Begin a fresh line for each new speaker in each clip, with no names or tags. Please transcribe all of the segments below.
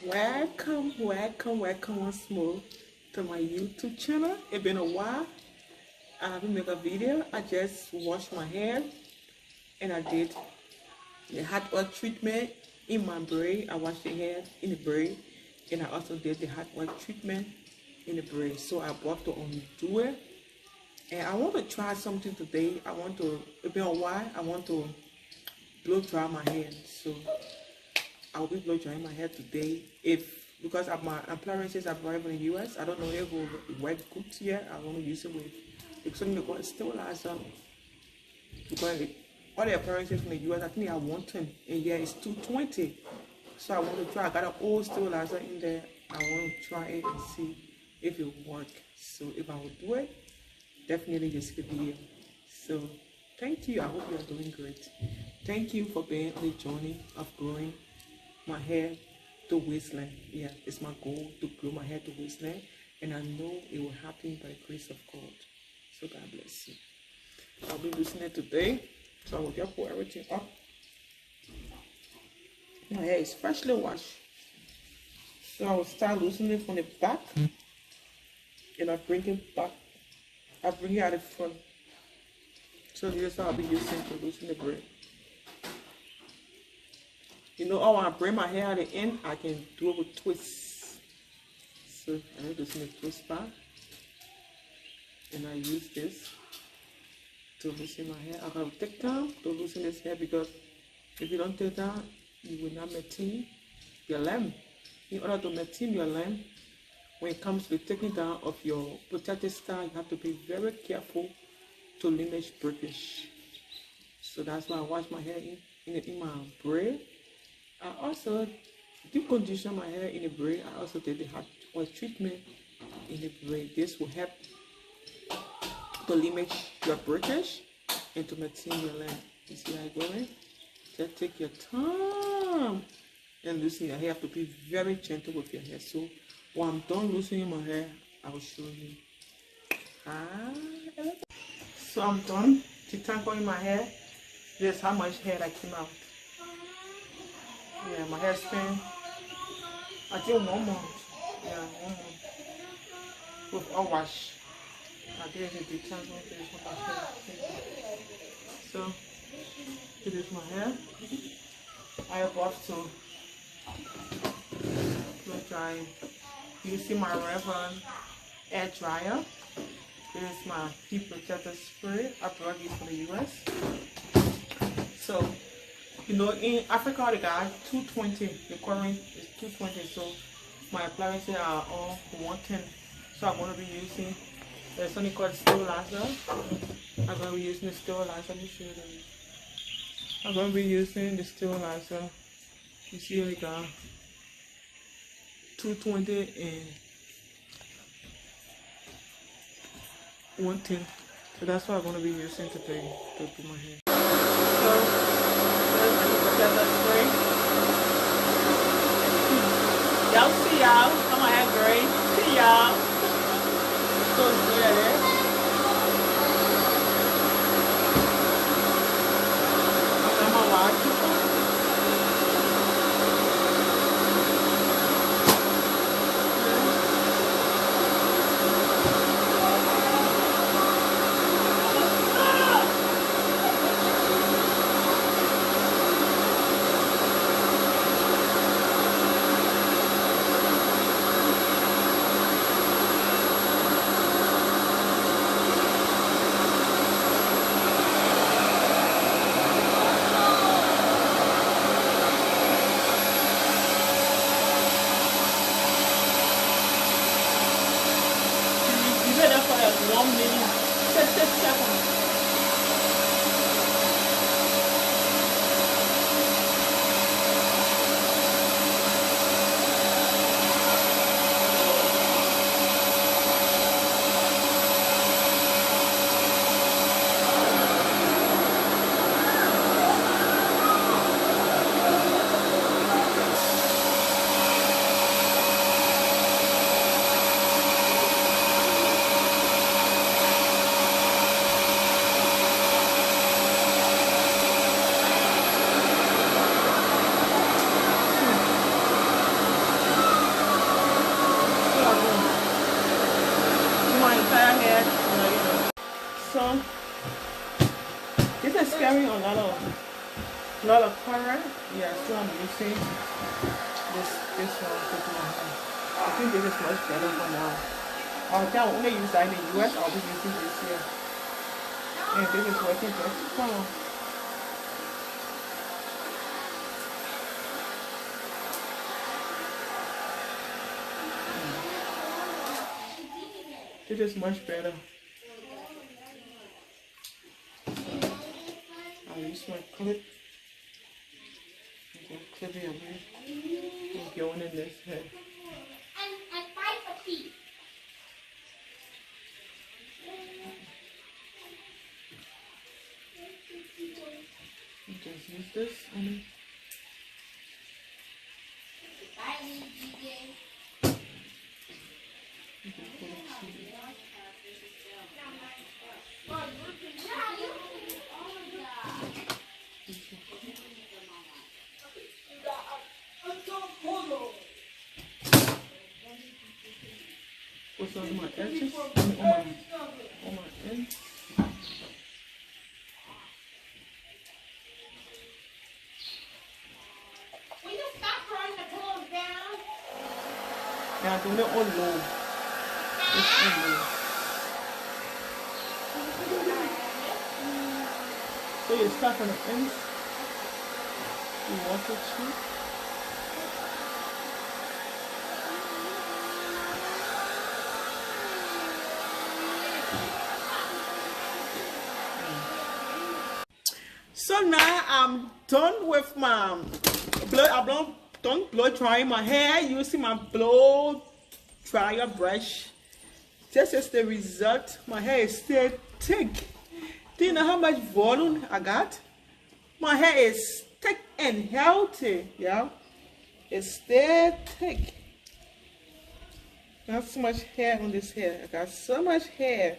Welcome once more to my YouTube channel. It's been a while. I haven't made a video. I just washed my hair and I did the hot oil treatment in my braid. I washed the hair in the braid and I also did the hot oil treatment in the braid. So I bought to undo it. And I want to try something today. It's been a while. I want to blow dry my hair. So I will be blow drying my hair today. Because my appliances have arrived in the US, I don't know if it will work good yet. I want to use it with because I'm going to sterilizer. Because all the appliances from the US, I think they are 110 and yeah, it's 220. So I want to try. I got an old sterilizer in there. I want to try it and see if it will work. So if I will do it, definitely just a video. So thank you. I hope you are doing great. Thank you for being on the journey of growing my hair to waistline. Yeah, it's my goal to grow my hair to waistline, and I know it will happen by the grace of God. So God bless you. I'll be loosening it today, so I will just pull everything up. My hair is freshly washed, so I will start loosening it from the back, and I bring it back. I bring it out the front. So this is how I'll be using to loosen the braid. You know, when I bring my hair at the end, I can do it with twists. So I need to loosen the twist part. And I use this to loosen my hair. I gotta take time to loosen this hair because if you don't take time, you will not maintain your length. In order to maintain your length, when it comes to taking down of your protective style, you have to be very careful to limit breakage. So that's why I wash my hair in my braid. I also deep condition my hair in the braid. I also did the hot oil treatment in the braid. This will help to limit your breakage and to maintain your length. You see how it's going? Just take your time and loosen your hair. You have to be very gentle with your hair. So when I'm done loosening my hair, I will show you. So I'm done detangling my hair. This is how much hair that came out. Yeah, my hair span, I think 1 month. Yeah, 1 month. With a wash. I did a detangling. So, this is my hair. I have to blow dry. You see my Revair air dryer. This is my heat protector spray. I brought this from the US. So, you know, in Africa, they got 220. The current is 220. So my appliances are all 110. So I'm going to be using something called sterilizer. I'm going to be using the sterilizer. Let me show you this. I'm going to be using the sterilizer. You see here we got 220 and 110. So that's what I'm going to be using today to do my hair. So, y'all see y'all. I'm gonna have great. See y'all. So good. I'm gonna watch it. You better for like 1 minute, 60 seconds. lot of color. Yeah, so I'm using this one to do my hair. I think this is much better for now. I only use that in the US. I'll be using this here, and this is working just fine. This is much better. I'll use my clip. Okay, clip it away. And going in this head. Just use this on it. What's on my edges? On my ends. Now do it on low. It's on low. So you start from the ends. You wash it too. So now I'm done with my done blow drying my hair using my blow dryer brush. This is the result. My hair is still thick. Do you know how much volume I got? My hair is thick and healthy. Yeah, it's still thick. I have so much hair on this hair. I got so much hair.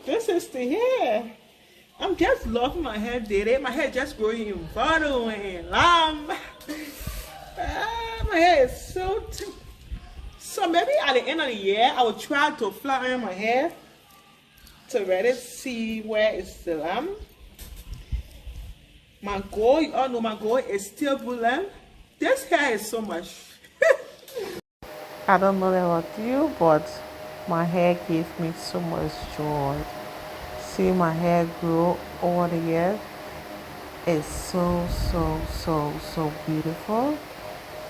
This is the hair. I'm just loving my hair daily. My hair just growing in volume and long. My hair is so thick. So maybe at the end of the year, I will try to flat iron my hair to really see where it's the lamb. My goal, you all know my goal is still blue lamb. This hair is so much. I don't know about you, but my hair gives me so much joy. See my hair grow over the years. It's so beautiful.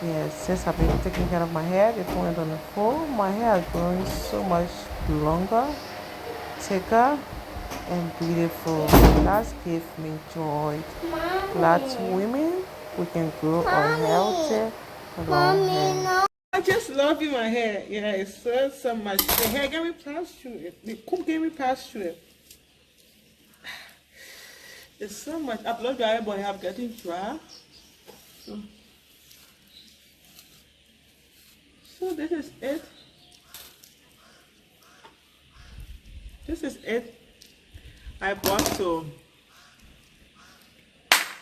Yes, since I've been taking care of my hair before it on the full, my hair is growing so much longer, thicker, and beautiful. That gives me joy. Lots of women, we can grow our healthy long hair. I just love you, my hair. Yeah, it's so much. The hair get me past through it. The comb get me past through it. It's so much. I blow dry, but I have getting dry. So this is it. This is it. I bought to.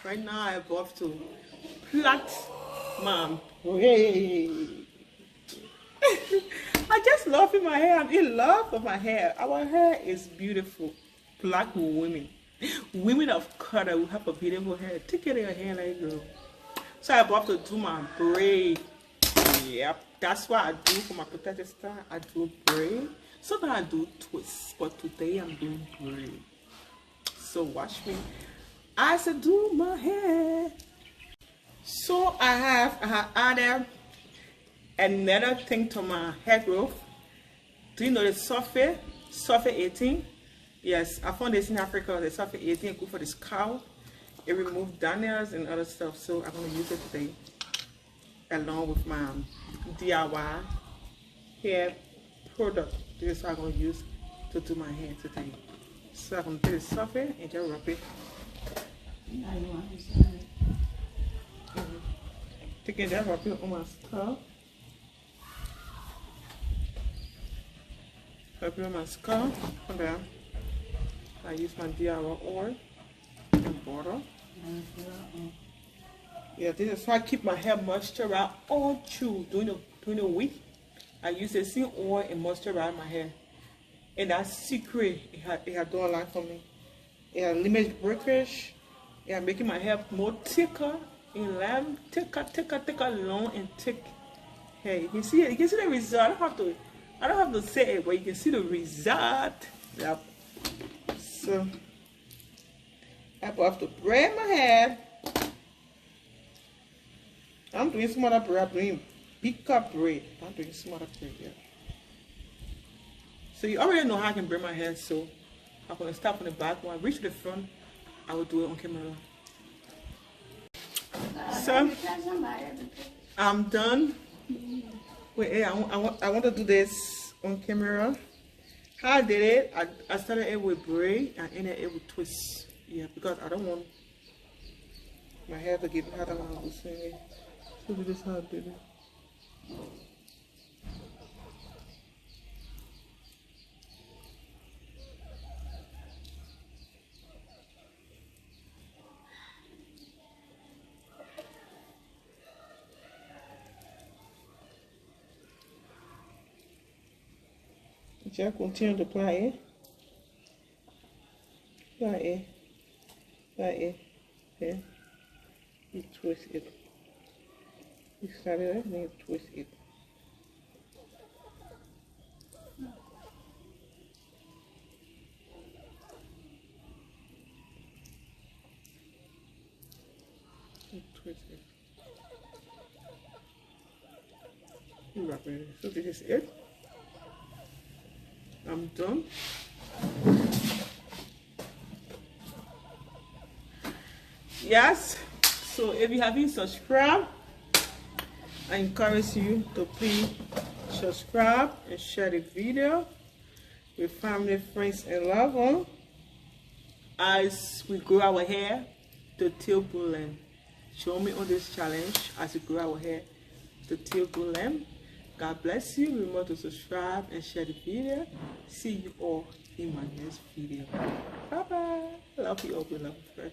Right now I bought to plait my. I just love my hair. I'm in love with my hair. Our hair is beautiful. Black women. Women of color who have a beautiful hair. Take care of your hair like girl. So I bought to do my braid. Yep. That's what I do for my protective style. I do braid. Sometimes I do twists. But today I'm doing braid. So watch me. I said do my hair. So I have added another thing to my hair growth. Do you know the sulfate 18? Yes, I found this in Africa. The sulfate 18 good for the scalp. It removes dandruff and other stuff. So I'm going to use it today along with my DIY hair product. This is what I'm going to use to do my hair today. So I'm going to take the sulfate and just rub it. Taking that, rub it on my scalp. Rub it on my scalp. Okay. I use my DIY oil and butter. Yeah, this is how I keep my hair moisturized all through during the week. I use the same oil and moisturize my hair. And that secret, it had done a lot for me. It had limit breakage. It had making my hair more thicker and lamb, thicker, long and thick. Hey, you can see it. You can see the result. I don't have to say it, but you can see the result. Yep. So I have to braid my hair. I'm doing some other braid. I'm doing big cup braid. I'm doing some other braid. Yeah. So you already know how I can braid my hair. So I'm gonna start from the back. When I reach the front, I will do it on camera. So I'm done. Wait, hey, I want to do this on camera. How I did it, I started it with braid and ended it with twist. Yeah, because I don't want my hair to get harder when I was doing it. So this is how I did it. Just continue to apply it. Apply it. Apply it. Okay. You twist it. You start it, then you twist it. You twist it. You wrap it. So this is it. I'm done. Yes, so if you haven't subscribed, I encourage you to please subscribe and share the video with family, friends, and loved ones as we grow our hair to table length. Join me on this challenge as we grow our hair to table length. God bless you. Remember to subscribe and share the video. See you all in my next video. Bye bye. Love you all. Love you, friends.